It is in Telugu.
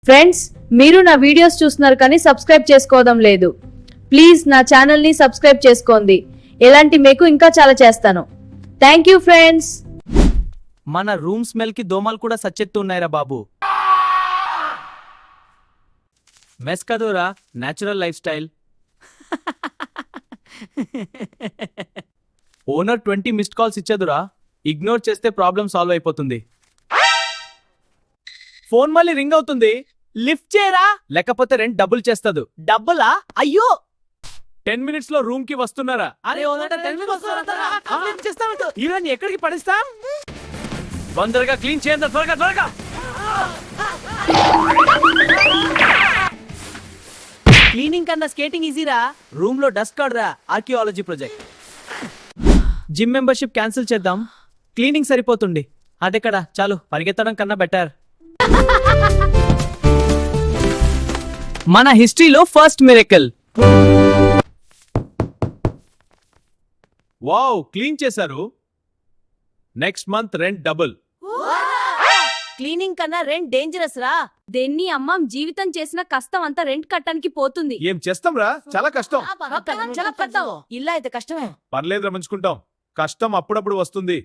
ఫ్రెండ్స్, మీరు నా వీడియోస్ చూస్తున్నారు కానీ సబ్స్క్రైబ్ చేసుకోవడం లేదు. ప్లీజ్ నా ఛానల్ని సబ్స్క్రైబ్ చేసుకోండి. ఎలాంటి మీకు ఇంకా చాలా చేస్తాను. Thank you friends. మన రూమ్ స్మెల్ కి దోమలు కూడా సచ్చెత్తున్నాయిరా బాబు. మెస్ కదోరా, natural life style. Owner 20 missed calls ఇచ్చేదురా, ఇగ్నోర్ చేస్తే ప్రాబ్లం సాల్వ్ అయిపోతుంది. ఫోన్ మళ్ళీ రింగ్ అవుతుంది, లిఫ్ట్ చేయరా లేకపోతే రెంట్ డబుల్ చేస్తదు. డబ్బులా? అయ్యో 10 minutes లో రూమ్ కి వస్తున్నారా? అరే ఓనర్ 10 minutes వస్తున్నారా? ఇవన్నీ ఎక్కడికి పడిస్తాం? తొందరగా క్లీన్ చేయండి, త్వరగా త్వరగా. క్లీనింగ్ కన్నా స్కేటింగ్ ఈజీరా. రూమ్ లో డస్ట్ కాడురా, archaeology project. Gym membership cancel చేద్దాం, క్లీనింగ్ సరిపోతుంది. అదెక్కడ, చాలు పరిగెత్తడం కన్నా బెటర్. మన హిస్టరీలో ఫస్ట్ మిరకల్. వావ్, క్లీన్ చేశారు. Next month rent double. Cleaning కన్నా రెంట్ డేంజరస్ రా. దేన్ని అమ్మం జీవితం చేసిన కష్టం అంతా రెంట్ కట్టడానికి పోతుంది. ఏం చేస్తాం రా, చాలా కష్టం. ఇల్లు అయితే కష్టమే. పర్లేదు రమించుకుంటాం, కష్టం అప్పుడప్పుడు వస్తుంది.